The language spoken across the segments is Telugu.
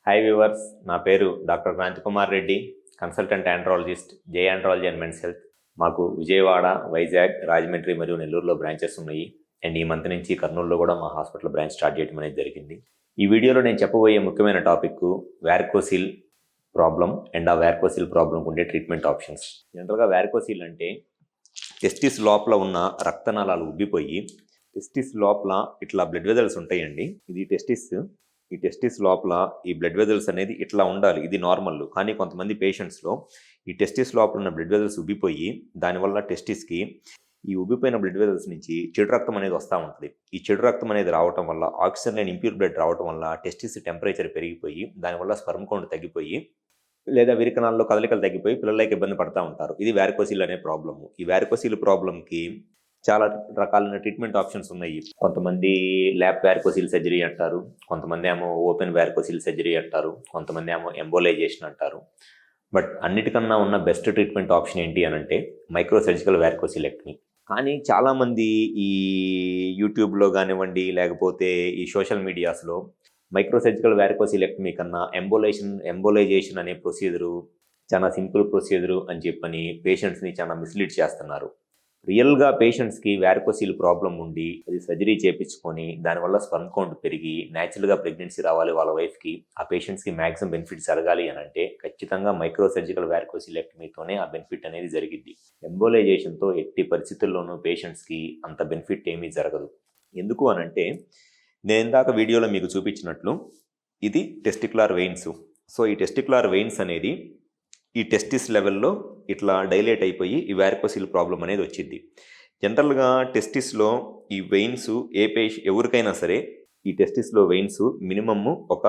హాయ్ వ్యూవర్స్, నా పేరు doctor Kranthi Kumar Reddy, consultant andrologist, J andrology and men's health. మాకు విజయవాడ, వైజాగ్, రాజమండ్రి మరియు నెల్లూరులో బ్రాంచెస్ ఉన్నాయి. అండ్ ఈ మంత్ నుంచి కర్నూలులో కూడా మా హాస్పిటల్ బ్రాంచ్ స్టార్ట్ చేయడం అనేది జరిగింది. ఈ వీడియోలో నేను చెప్పబోయే ముఖ్యమైన టాపిక్ వ్యారికోసిల్ ప్రాబ్లం అండ్ ఆ వ్యారికోసిల్ ప్రాబ్లంకి ఉండే ట్రీట్మెంట్ ఆప్షన్స్. జనరల్గా వ్యారికోసిల్ అంటే టెస్టిస్ లోపల ఉన్న రక్తనాళాలు ఉబ్బిపోయి టెస్టిస్ లోపల ఇట్లా బ్లడ్ వెజల్స్ ఉంటాయండి. ఇది టెస్టిస్. ఈ టెస్టిస్ లోపల ఈ బ్లడ్ వెజల్స్ అనేది ఇట్లా ఉండాలి, ఇది నార్మల్. కానీ కొంతమంది పేషెంట్స్లో ఈ టెస్టిస్ లోపల ఉన్న బ్లడ్ వెజల్స్ ఉబ్బిపోయి దానివల్ల టెస్టిస్కి ఈ ఉబ్బిపోయిన బ్లడ్ వెజల్స్ నుంచి చెడు రక్తం అనేది వస్తూ ఉంటుంది. ఈ చెడు రక్తం అనేది రావటం వల్ల ఆక్సిజన్ లేని ఇంప్యూర్ బ్లడ్ రావటం వల్ల టెస్టిస్ టెంపరేచర్ పెరిగిపోయి దానివల్ల స్పర్మ్ కౌంట్ తగ్గిపోయి లేదా విరికణాల్లో కదలికలు తగ్గిపోయి పిల్లలకి ఇబ్బంది పడుతూ ఉంటారు. ఇది వ్యారికోసిల్ అనే ప్రాబ్లము. ఈ వ్యారికోసిల్ ప్రాబ్లంకి చాలా రకాలైన ట్రీట్మెంట్ ఆప్షన్స్ ఉన్నాయి. కొంతమంది ల్యాప్ వ్యారికోసిల్ సర్జరీ అంటారు, కొంతమంది ఏమో ఓపెన్ వ్యారికోసిల్ సర్జరీ అంటారు, కొంతమంది ఏమో ఎంబోలైజేషన్ అంటారు. బట్ అన్నిటికన్నా ఉన్న బెస్ట్ ట్రీట్మెంట్ ఆప్షన్ ఏంటి అని అంటే మైక్రో సర్జికల్ వ్యారికోసిలెక్టమీ. కానీ చాలామంది ఈ యూట్యూబ్లో కానివ్వండి లేకపోతే ఈ సోషల్ మీడియాస్లో మైక్రో సర్జికల్ వ్యారికోసిలెక్టమీ కన్నా ఎంబోలైజేషన్ అనే ప్రొసీజరు చాలా సింపుల్ ప్రొసీజరు అని చెప్పని పేషెంట్స్ని చాలా మిస్లీడ్ చేస్తున్నారు. రియల్గా పేషెంట్స్కి వ్యారికోసిల్ ప్రాబ్లం ఉండి అది సర్జరీ చేయించుకొని దానివల్ల స్పర్మ్ కౌంట్ పెరిగి న్యాచురల్గా ప్రెగ్నెన్సీ రావాలి వాళ్ళ వైఫ్కి, ఆ పేషెంట్స్కి మ్యాక్సిమం బెనిఫిట్ జరగాలి అని అంటే ఖచ్చితంగా మైక్రో సర్జికల్ వ్యారికోసిలెక్టమీతోనే ఆ బెనిఫిట్ అనేది జరిగిద్ది. ఎంబోలైజేషన్తో ఎట్టి పరిస్థితుల్లోనూ పేషెంట్స్కి అంత బెనిఫిట్ ఏమీ జరగదు. ఎందుకు అనంటే నేను ఇందాక వీడియోలో మీకు చూపించినట్లు ఇది టెస్టిక్యులర్ వెయిన్స్. సో ఈ టెస్టిక్యులర్ వెయిన్స్ అనేది ఈ టెస్టిస్ లెవెల్లో ఇట్లా డైలేట్ అయిపోయి ఈ వ్యారికోసిల్ ప్రాబ్లం అనేది వచ్చింది. జనరల్గా టెస్టిస్లో ఈ వెయిన్స్ ఎవరికైనా సరే ఈ టెస్టిస్లో వెయిన్స్ మినిమమ్ ఒక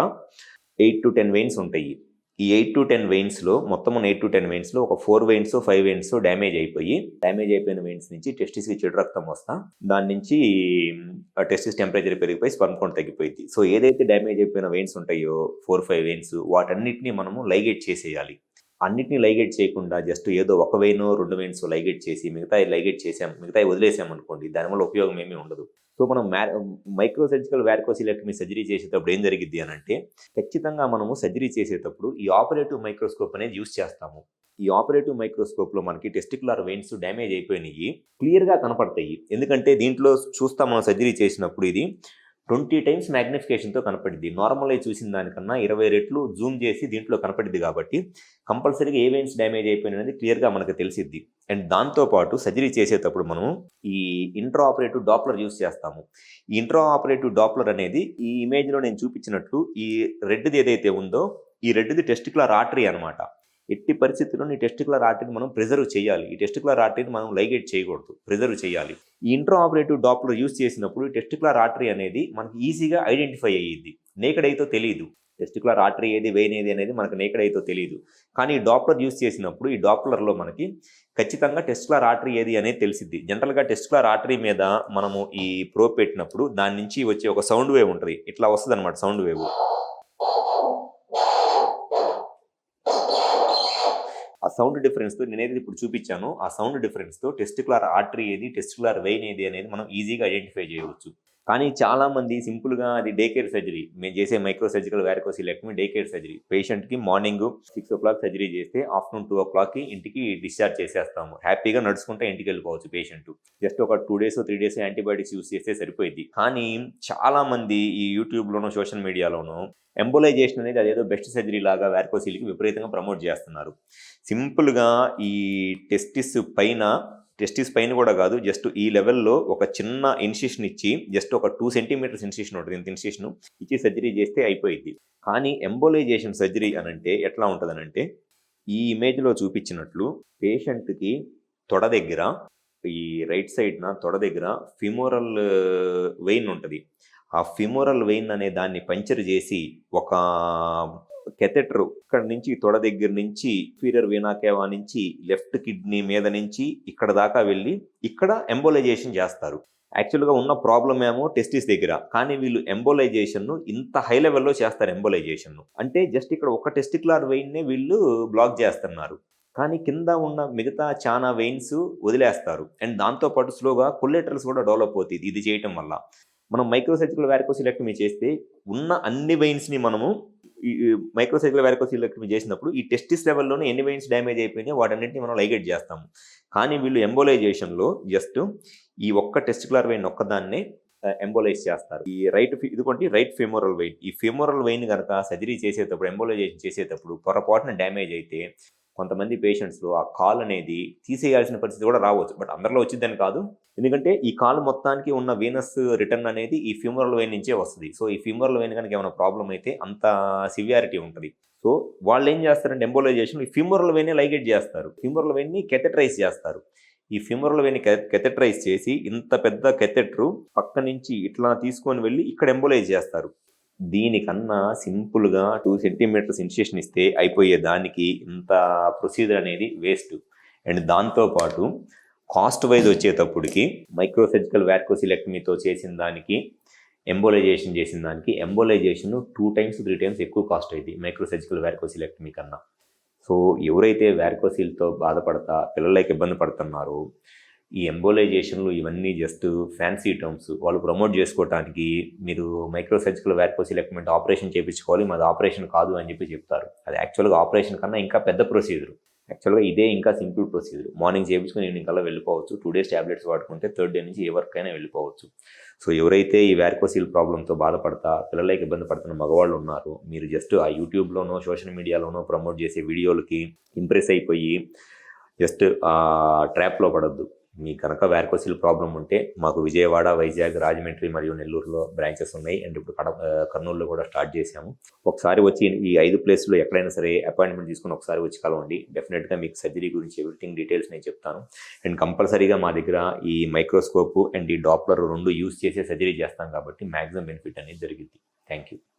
8 to 10 వెయిన్స్ ఉంటాయి. ఈ 8 to 10 వెయిన్స్లో మొత్తం 8 to 10 వెయిన్స్లో ఒక 4 వెయిన్స్ 5 వెయిన్స్ డ్యామేజ్ అయిపోయిన వెయిన్స్ నుంచి టెస్టిస్కి చెడు రక్తం వస్తా దాని నుంచి టెస్టిస్ టెంపరేచర్ పెరిగిపోయి స్పర్మ్ కౌంట్ తగ్గిపోయింది. సో ఏదైతే డ్యామేజ్ అయిపోయిన వెయిన్స్ ఉంటాయో 4-5 వెయిన్స్ వాటన్నిటిని మనము లైగేట్ చేసేయాలి. అన్నిటిని లైగేట్ చేయకుండా జస్ట్ ఏదో ఒక వెయిన్ 2 వెయిన్స్ లైగేట్ చేసి మిగతా వదిలేసామనుకోండి, దానివల్ల ఉపయోగం ఏమీ ఉండదు. సో మనం మైక్రో సర్జికల్ వ్యారికోసిలెక్టమీ సర్జరీ చేసేటప్పుడు ఏం జరిగిద్ది అని అంటే ఖచ్చితంగా మనము సర్జరీ చేసేటప్పుడు ఈ ఆపరేటివ్ మైక్రోస్కోప్ అనేది యూస్ చేస్తాము. ఈ ఆపరేటివ్ మైక్రోస్కోప్లో మనకి టెస్టిక్యులర్ వెయిన్స్ డ్యామేజ్ అయిపోయినాయి క్లియర్గా కనపడతాయి. ఎందుకంటే దీంట్లో చూస్తాం మనం సర్జరీ చేసినప్పుడు ఇది 20 times మ్యాగ్నిఫికేషన్తో కనపడిద్ది. నార్మల్గా చూసిన దానికన్నా 20 రెట్లు జూమ్ చేసి దీంట్లో కనపడిద్ది కాబట్టి కంపల్సరీగా ఏ వెయిన్స్ డ్యామేజ్ అయిపోయినది క్లియర్గా మనకు తెలిసిద్ది. అండ్ దాంతోపాటు సర్జరీ చేసేటప్పుడు మనం ఈ ఇంట్రా ఆపరేటివ్ డాప్లర్ యూస్ చేస్తాము. ఈ ఇంట్రా ఆపరేటివ్ డాప్లర్ అనేది ఈ ఇమేజ్లో నేను చూపించినట్లు ఈ రెడ్ది ఏదైతే ఉందో ఈ రెడ్ది టెస్టిక్యులర్ ఆర్టరీ అనమాట. ఎట్టి పరిస్థితుల్లో ఈ టెస్టిక్యులర్ ఆర్టరీని మనం ప్రిజర్వ్ చేయాలి. ఈ టెస్టిక్యులర్ ఆర్టరీని మనం లైగేట్ చేయకూడదు, ప్రిజర్వ్ చేయాలి. ఈ ఇంట్రా ఆపరేటివ్ డాప్లర్ యూస్ చేసినప్పుడు ఈ టెస్టిక్యులర్ ఆర్టరీ అనేది మనకి ఈజీగా ఐడెంటిఫై అయ్యిద్ది. నేకెడ్ అయితే తెలియదు టెస్టిక్యులర్ ఆర్టరీ ఏది వెయిన్ ఏది అనేది మనకు నేకెడ్ అయితే తెలియదు. కానీ ఈ డాప్లర్ యూస్ చేసినప్పుడు ఈ డాప్లర్లో మనకి ఖచ్చితంగా టెస్టిక్యులర్ ఆర్టరీ ఏది అనేది తెలిసిద్ది. జనరల్గా టెస్టిక్యులర్ ఆర్టరీ మీద మనము ఈ ప్రోబ్ పెట్టినప్పుడు దాని నుంచి వచ్చే ఒక సౌండ్ వేవ్ ఉంటుంది, ఇట్లా వస్తుంది అనమాట సౌండ్ వేవ్. ఆ సౌండ్ డిఫరెన్స్తో నేనేది ఇప్పుడు చూపించాను ఆ సౌండ్ డిఫరెన్స్తో టెస్టిక్యులర్ ఆర్టరీ ఏది టెస్టిక్యులర్ వెయిన్ ఏది అనేది మనం ఈజీగా ఐడెంటిఫై చేయవచ్చు. కానీ చాలామంది సింపుల్గా అది డే కేర్ సర్జరీ, మేము చేసే micro surgical varicocelectomy day care surgery. పేషెంట్కి మార్నింగ్ 6 o'clock సర్జరీ చేస్తే ఆఫ్టర్నూన్ 2 o'clockకి ఇంటికి డిశ్చార్జ్ చేసేస్తాము. హ్యాపీగా నడుచుకుంటే ఇంటికి వెళ్ళిపోవచ్చు పేషెంట్. జస్ట్ ఒక 2 days 3 days యాంటీబయాటిక్స్ యూస్ చేస్తే సరిపోయింది. కానీ చాలామంది ఈ యూట్యూబ్లోనో సోషల్ మీడియాలోనో ఎంబోలైజేషన్ అనేది అదేదో బెస్ట్ సర్జరీ లాగా వ్యారికోసిల్కి విపరీతంగా ప్రమోట్ చేస్తున్నారు. సింపుల్గా ఈ టెస్టిస్ పైన కూడా కాదు, జస్ట్ ఈ లెవెల్లో ఒక చిన్న ఇన్సిషన్ ఇచ్చి జస్ట్ ఒక 2 centimeters ఇన్సిషన్ ఉంటుంది, ఇంత ఇన్సిషన్ ఇచ్చి సర్జరీ చేస్తే అయిపోయింది. కానీ ఎంబోలైజేషన్ సర్జరీ అనంటే ఎట్లా ఉంటుందనంటే ఈ ఇమేజ్లో చూపించినట్లు పేషెంట్కి తొడ దగ్గర ఈ రైట్ సైడ్న తొడ దగ్గర ఫిమోరల్ వెయిన్ ఉంటుంది. ఆ ఫిమోరల్ వెయిన్ అనే దాన్ని పంచర్ చేసి ఒక కెథెటర్ ఇక్కడ నుంచి తొడ దగ్గర నుంచి ఇన్ఫీరియర్ వీనా కేవా నుంచి లెఫ్ట్ కిడ్నీ మీద నుంచి ఇక్కడ దాకా వెళ్ళి ఇక్కడ ఎంబోలైజేషన్ చేస్తారు. యాక్చువల్గా ఉన్న ప్రాబ్లం ఏమో టెస్టిస్ దగ్గర, కానీ వీళ్ళు ఎంబోలైజేషన్ ఇంత హై లెవెల్లో చేస్తారు. ఎంబోలైజేషన్ అంటే జస్ట్ ఇక్కడ ఒక టెస్టిక్యులర్ వెయిన్నే వీళ్ళు బ్లాక్ చేస్తున్నారు, కానీ కింద ఉన్న మిగతా చాలా వెయిన్స్ వదిలేస్తారు. అండ్ దాంతోపాటు స్లోగా కొల్లెటరల్స్ కూడా డెవలప్ అవుతుంది ఇది చేయటం వల్ల. మనం మైక్రో సర్జికల్ వ్యారికోసిలెక్టమీ చేస్తే ఉన్న అన్ని వెయిన్స్ని మనము ఈ మైక్రోసైకిల్ వారికోసిలెక్టమీ చేసినప్పుడు ఈ టెస్టిస్ లెవెల్లోనే ఎన్ని వెయిన్స్ డ్యామేజ్ అయిపోయినాయి వాటన్నిటిని మనం లైగేట్ చేస్తాము. కానీ వీళ్ళు ఎంబోలైజేషన్లో జస్ట్ ఈ ఒక్క టెస్టికులర్ వెయిన్ ఒక్కదాన్నే ఎంబోలైజ్ చేస్తారు. ఈ ఇదిగోండి రైట్ ఫెమోరల్ వెయిన్. ఈ ఫెమోరల్ వెయిన్ కనుక సర్జరీ చేసేటప్పుడు ఎంబోలైజేషన్ చేసేటప్పుడు పొరపాటున డ్యామేజ్ అయితే కొంతమంది పేషెంట్స్లో ఆ కాల్ అనేది తీసేయాల్సిన పరిస్థితి కూడా రావచ్చు. బట్ అందరిలో వచ్చిందని కాదు, ఎందుకంటే ఈ కాలు మొత్తానికి ఉన్న వీనస్ రిటర్న్ అనేది ఈ ఫ్యూమరల్ వెయిన్ నుంచే వస్తుంది. సో ఈ ఫ్యూమరల్ వెయిన్ కనుక ఏమైనా ప్రాబ్లం అయితే అంత సివియారిటీ ఉంటుంది. సో వాళ్ళు ఏం చేస్తారంటే ఎంబోలైజేషన్ ఈ ఫ్యూమరల్ వెయిన్ లైగేట్ చేస్తారు, ఫ్యూమరల్ వెయిన్ని కెథెటరైజ్ చేస్తారు. ఈ ఫ్యూమరల్ వెయిన్ కెథెటరైజ్ చేసి ఇంత పెద్ద కెథెటర్ పక్క నుంచి ఇట్లా తీసుకొని వెళ్ళి ఇక్కడ ఎంబోలైజ్ చేస్తారు. దీనికన్నా సింపుల్గా 2 సెంటీమీటర్స్ ఇన్సిషన్ ఇస్తే అయిపోయే దానికి ఇంత ప్రొసీజర్ అనేది వేస్ట్. అండ్ దాంతోపాటు కాస్ట్ వైజ్ వచ్చేటప్పటికి మైక్రోసర్జికల్ వారికోసిలెక్టమీతో చేసిన దానికి ఎంబోలైజేషన్ చేసిన దానికి ఎంబోలైజేషన్ 2 times 3 times ఎక్కువ కాస్ట్ అయింది మైక్రోసర్జికల్ వారికోసిలెక్టమీ కన్నా. సో ఎవరైతే వారికోసిల్తో బాధపడతా పిల్లలకి ఇబ్బంది పడుతున్నారో ఈ ఎంబోలైజేషన్లు ఇవన్నీ జస్ట్ ఫ్యాన్సీ టర్మ్స్. వాళ్ళు ప్రమోట్ చేసుకోవడానికి మీరు మైక్రోసర్జికల్ వారికోసిలెక్టమీ ఆపరేషన్ చేయించుకోవాలి, మాది ఆపరేషన్ కాదు అని చెప్పి చెప్తారు. అది యాక్చువల్గా ఆపరేషన్ కన్నా ఇంకా పెద్ద ప్రొసీజర్. యాక్చువల్గా ఇదే ఇంకా సింపుల్ ప్రొసీజర్. మార్నింగ్ చేయించుకొని ఈవినింగ్ కల్లా వెళ్ళిపోవచ్చు. 2 days ట్యాబ్లెట్స్ వాడుకుంటే 3rd day నుంచి ఏ వర్క్ అయినా వెళ్ళిపోవచ్చు. సో ఎవరైతే ఈ వారికోసిల్ ప్రాబ్లంతో బాధపడతా పిల్లలకి ఇబ్బంది పడుతున్న మగవాళ్ళు ఉన్నారో మీరు జస్ట్ ఆ యూట్యూబ్లోనో సోషల్ మీడియాలోనో ప్రమోట్ చేసే వీడియోలకి ఇంప్రెస్ అయిపోయి జస్ట్ ట్రాప్లో పడద్దు. మీ కనుక వారికోసిల్ ప్రాబ్లం ఉంటే మాకు విజయవాడ, వైజాగ్, రాజమండ్రి మరియు నెల్లూరులో బ్రాంచెస్ ఉన్నాయి. అండ్ ఇప్పుడు కర్నూలులో కూడా స్టార్ట్ చేశాము. ఒకసారి వచ్చి ఈ 5 ప్లేస్లో ఎక్కడైనా సరే అపాయింట్మెంట్ తీసుకుని ఒకసారి వచ్చి కలవండి. డెఫినెట్గా మీకు సర్జరీ గురించి ఎవ్రీథింగ్ డీటెయిల్స్ నేను చెప్తాను. అండ్ కంపల్సరీగా మా దగ్గర ఈ మైక్రోస్కోప్ అండ్ ఈ డాప్లర్ 2 యూజ్ చేసే సర్జరీ చేస్తాం కాబట్టి మ్యాక్సిమం బెనిఫిట్ అనేది జరిగింది. Thank you.